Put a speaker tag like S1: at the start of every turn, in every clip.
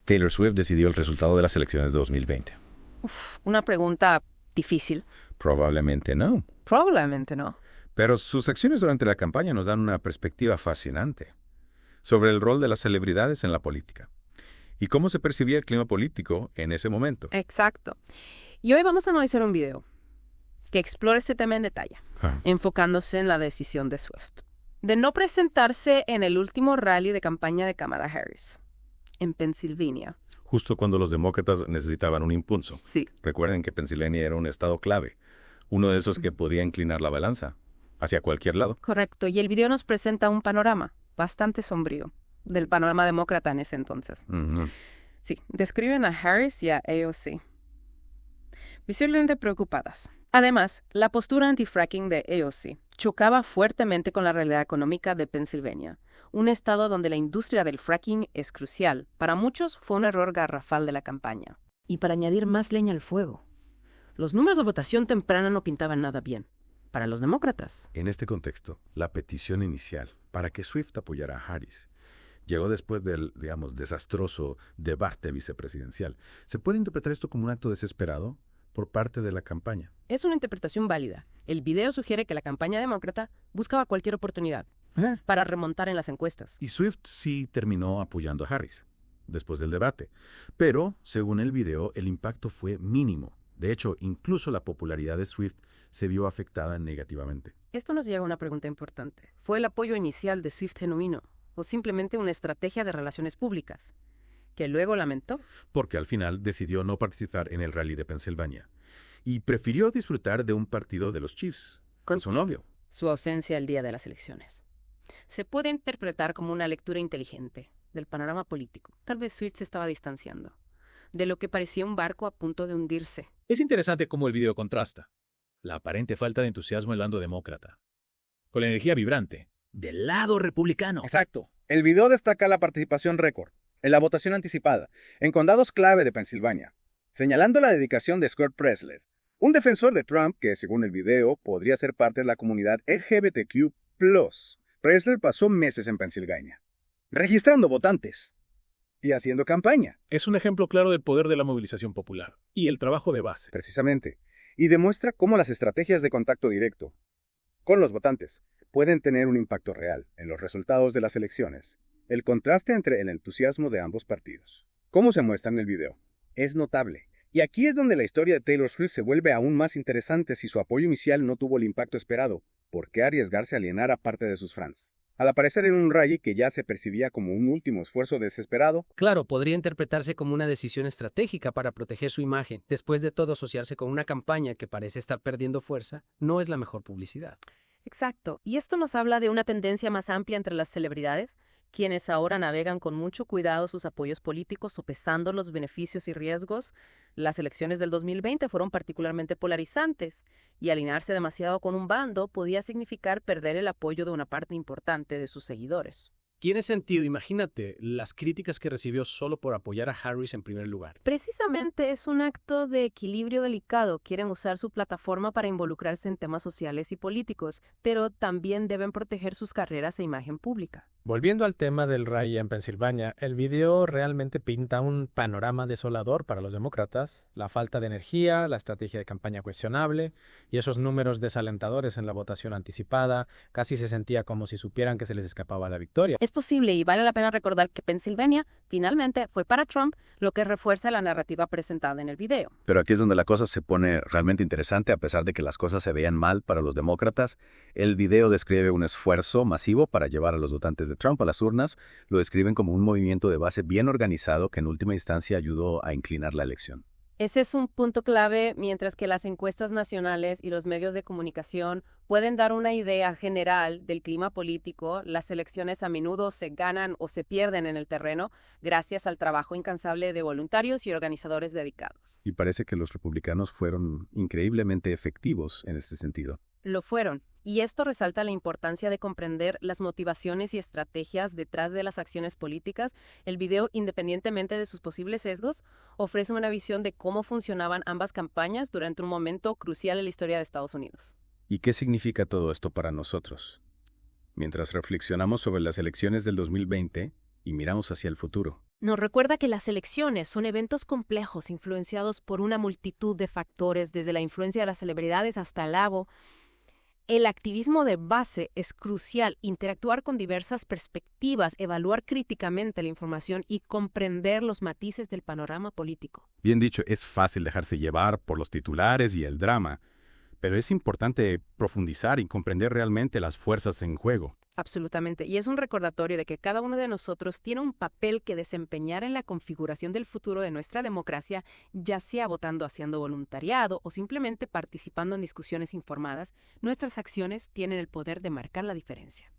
S1: Taylor Swift decidió el resultado de las elecciones de 2020.
S2: Una pregunta difícil.
S1: Probablemente no.
S2: Probablemente no.
S1: Pero sus acciones durante la campaña nos dan una perspectiva fascinante sobre el rol de las celebridades en la política y cómo se percibía el clima político en ese momento.
S2: Exacto. Y hoy vamos a analizar un video que explora este tema en detalle, enfocándose en la decisión de Swift de no presentarse en el último rally de campaña de Kamala Harris, en Pensilvania.
S1: Justo cuando los demócratas necesitaban un impulso.
S2: Sí.
S1: Recuerden que Pensilvania era un estado clave, uno de esos que podía inclinar la balanza hacia cualquier lado.
S2: Correcto, y el video nos presenta un panorama bastante sombrío del panorama demócrata en ese entonces. Sí, describen a Harris y a AOC visiblemente preocupadas. Además, la postura anti-fracking de AOC chocaba fuertemente con la realidad económica de Pensilvania, un estado donde la industria del fracking es crucial. Para muchos fue un error garrafal de la campaña. Y para añadir más leña al fuego, los números de votación temprana no pintaban nada bien para los demócratas.
S1: En este contexto, la petición inicial para que Swift apoyara a Harris llegó después del, desastroso debate vicepresidencial. ¿Se puede interpretar esto como un acto desesperado por parte de la campaña?
S2: Es una interpretación válida. El video sugiere que la campaña demócrata buscaba cualquier oportunidad para remontar en las encuestas.
S1: Y Swift sí terminó apoyando a Harris después del debate. Pero, según el video, el impacto fue mínimo. De hecho, incluso la popularidad de Swift se vio afectada negativamente.
S2: Esto nos lleva a una pregunta importante. ¿Fue el apoyo inicial de Swift genuino o simplemente una estrategia de relaciones públicas que luego lamentó?
S1: Porque al final decidió no participar en el rally de Pensilvania y prefirió disfrutar de un partido de los Chiefs con su novio.
S2: Su ausencia el día de las elecciones se puede interpretar como una lectura inteligente del panorama político. Tal vez Swift se estaba distanciando de lo que parecía un barco a punto de hundirse.
S3: Es interesante cómo el video contrasta la aparente falta de entusiasmo del bando demócrata con la energía vibrante del lado republicano.
S4: Exacto. El video destaca la participación récord en la votación anticipada en condados clave de Pensilvania, señalando la dedicación de Scott Presler, un defensor de Trump que, según el video, podría ser parte de la comunidad LGBTQ+. Presler pasó meses en Pensilvania, registrando votantes y haciendo campaña.
S3: Es un ejemplo claro del poder de la movilización popular y el trabajo de base.
S4: Precisamente, y demuestra cómo las estrategias de contacto directo con los votantes pueden tener un impacto real en los resultados de las elecciones. El contraste entre el entusiasmo de ambos partidos, como se muestra en el video, es notable. Y aquí es donde la historia de Taylor Swift se vuelve aún más interesante. Si su apoyo inicial no tuvo el impacto esperado, ¿por qué arriesgarse a alienar a parte de sus fans? Al aparecer en un rally que ya se percibía como un último esfuerzo desesperado.
S5: Claro, podría interpretarse como una decisión estratégica para proteger su imagen. Después de todo, asociarse con una campaña que parece estar perdiendo fuerza no es la mejor publicidad.
S2: Exacto. Y esto nos habla de una tendencia más amplia entre las celebridades, quienes ahora navegan con mucho cuidado sus apoyos políticos, sopesando los beneficios y riesgos. Las elecciones del 2020 fueron particularmente polarizantes, y alinearse demasiado con un bando podía significar perder el apoyo de una parte importante de sus seguidores.
S3: Tiene sentido, imagínate las críticas que recibió solo por apoyar a Harris en primer lugar.
S2: Precisamente es un acto de equilibrio delicado. Quieren usar su plataforma para involucrarse en temas sociales y políticos, pero también deben proteger sus carreras e imagen pública.
S6: Volviendo al tema del rally en Pensilvania, el video realmente pinta un panorama desolador para los demócratas. La falta de energía, la estrategia de campaña cuestionable y esos números desalentadores en la votación anticipada, casi se sentía como si supieran que se les escapaba la victoria.
S2: Es posible, y vale la pena recordar que Pensilvania finalmente fue para Trump, lo que refuerza la narrativa presentada en el video.
S1: Pero aquí es donde la cosa se pone realmente interesante. A pesar de que las cosas se veían mal para los demócratas, el video describe un esfuerzo masivo para llevar a los votantes de Trump a las urnas. Lo describen como un movimiento de base bien organizado que en última instancia ayudó a inclinar la elección.
S2: Ese es un punto clave. Mientras que las encuestas nacionales y los medios de comunicación pueden dar una idea general del clima político, las elecciones a menudo se ganan o se pierden en el terreno gracias al trabajo incansable de voluntarios y organizadores dedicados.
S1: Y parece que los republicanos fueron increíblemente efectivos en este sentido.
S2: Lo fueron. Y esto resalta la importancia de comprender las motivaciones y estrategias detrás de las acciones políticas. El video, independientemente de sus posibles sesgos, ofrece una visión de cómo funcionaban ambas campañas durante un momento crucial en la historia de Estados Unidos.
S1: ¿Y qué significa todo esto para nosotros? Mientras reflexionamos sobre las elecciones del 2020 y miramos hacia el futuro.
S7: Nos recuerda que las elecciones son eventos complejos influenciados por una multitud de factores, desde la influencia de las celebridades hasta el lago. El activismo de base es crucial, interactuar con diversas perspectivas, evaluar críticamente la información y comprender los matices del panorama político.
S8: Bien dicho, es fácil dejarse llevar por los titulares y el drama, pero es importante profundizar y comprender realmente las fuerzas en juego.
S7: Absolutamente. Y es un recordatorio de que cada uno de nosotros tiene un papel que desempeñar en la configuración del futuro de nuestra democracia, ya sea votando, haciendo voluntariado o simplemente participando en discusiones informadas. Nuestras acciones tienen el poder de marcar la diferencia.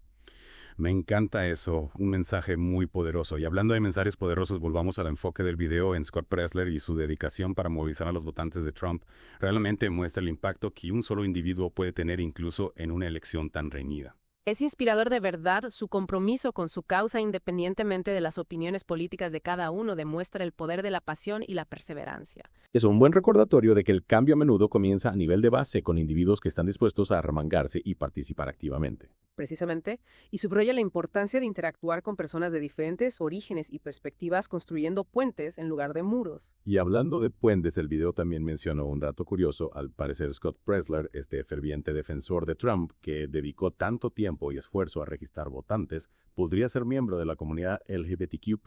S8: Me encanta eso, un mensaje muy poderoso. Y hablando de mensajes poderosos, volvamos al enfoque del video en Scott Presler y su dedicación para movilizar a los votantes de Trump. Realmente muestra el impacto que un solo individuo puede tener incluso en una elección tan reñida.
S7: Es inspirador de verdad. Su compromiso con su causa, independientemente de las opiniones políticas de cada uno, demuestra el poder de la pasión y la perseverancia.
S9: Es un buen recordatorio de que el cambio a menudo comienza a nivel de base con individuos que están dispuestos a arremangarse y participar activamente.
S2: Precisamente, y subraya la importancia de interactuar con personas de diferentes orígenes y perspectivas construyendo puentes en lugar de muros.
S9: Y hablando de puentes, el video también mencionó un dato curioso. Al parecer, Scott Presler, este ferviente defensor de Trump que dedicó tanto tiempo y esfuerzo a registrar votantes, podría ser miembro de la comunidad LGBTQ+.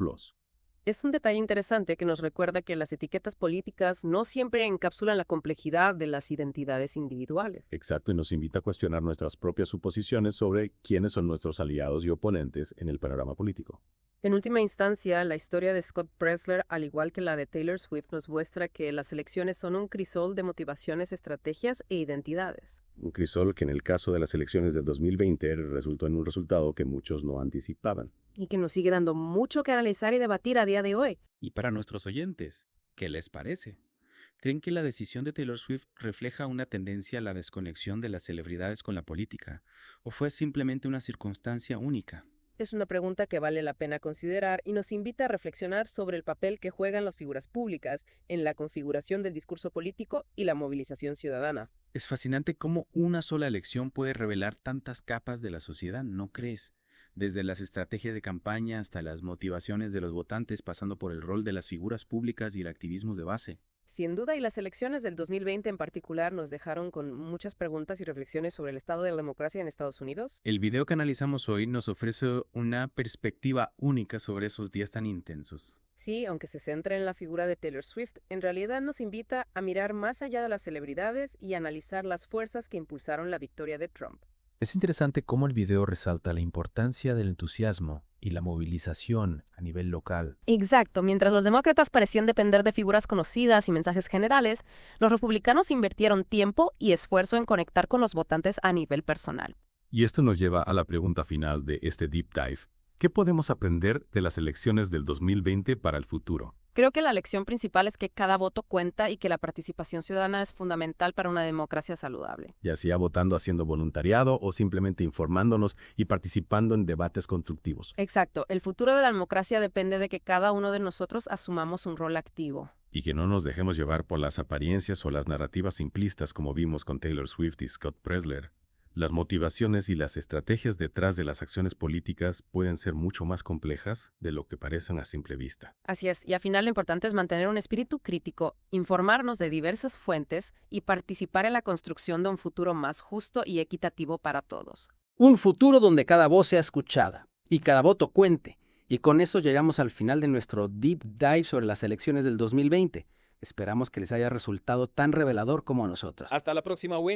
S2: Es un detalle interesante que nos recuerda que las etiquetas políticas no siempre encapsulan la complejidad de las identidades individuales.
S9: Exacto, y nos invita a cuestionar nuestras propias suposiciones sobre quiénes son nuestros aliados y oponentes en el panorama político.
S2: En última instancia, la historia de Scott Presler, al igual que la de Taylor Swift, nos muestra que las elecciones son un crisol de motivaciones, estrategias e identidades.
S9: Un crisol que en el caso de las elecciones del 2020 resultó en un resultado que muchos no anticipaban.
S2: Y que nos sigue dando mucho que analizar y debatir a día de hoy.
S10: Y para nuestros oyentes, ¿qué les parece? ¿Creen que la decisión de Taylor Swift refleja una tendencia a la desconexión de las celebridades con la política? ¿O fue simplemente una circunstancia única?
S2: Es una pregunta que vale la pena considerar y nos invita a reflexionar sobre el papel que juegan las figuras públicas en la configuración del discurso político y la movilización ciudadana.
S10: Es fascinante cómo una sola elección puede revelar tantas capas de la sociedad, ¿no crees? Desde las estrategias de campaña hasta las motivaciones de los votantes, pasando por el rol de las figuras públicas y el activismo de base.
S2: Sin duda, y las elecciones del 2020 en particular nos dejaron con muchas preguntas y reflexiones sobre el estado de la democracia en Estados Unidos.
S10: El video que analizamos hoy nos ofrece una perspectiva única sobre esos días tan intensos.
S2: Sí, aunque se centra en la figura de Taylor Swift, en realidad nos invita a mirar más allá de las celebridades y analizar las fuerzas que impulsaron la victoria de Trump.
S3: Es interesante cómo el video resalta la importancia del entusiasmo y la movilización a nivel local.
S7: Exacto. Mientras los demócratas parecían depender de figuras conocidas y mensajes generales, los republicanos invirtieron tiempo y esfuerzo en conectar con los votantes a nivel personal.
S8: Y esto nos lleva a la pregunta final de este Deep Dive. ¿Qué podemos aprender de las elecciones del 2020 para el futuro?
S7: Creo que la lección principal es que cada voto cuenta y que la participación ciudadana es fundamental para una democracia saludable.
S9: Ya sea votando, haciendo voluntariado o simplemente informándonos y participando en debates constructivos.
S7: Exacto. El futuro de la democracia depende de que cada uno de nosotros asumamos un rol activo.
S8: Y que no nos dejemos llevar por las apariencias o las narrativas simplistas como vimos con Taylor Swift y Scott Presler. Las motivaciones y las estrategias detrás de las acciones políticas pueden ser mucho más complejas de lo que parecen a simple vista.
S7: Así es, y al final lo importante es mantener un espíritu crítico, informarnos de diversas fuentes y participar en la construcción de un futuro más justo y equitativo para todos.
S5: Un futuro donde cada voz sea escuchada y cada voto cuente. Y con eso llegamos al final de nuestro Deep Dive sobre las elecciones del 2020. Esperamos que les haya resultado tan revelador como a nosotros.
S3: Hasta la próxima, güey.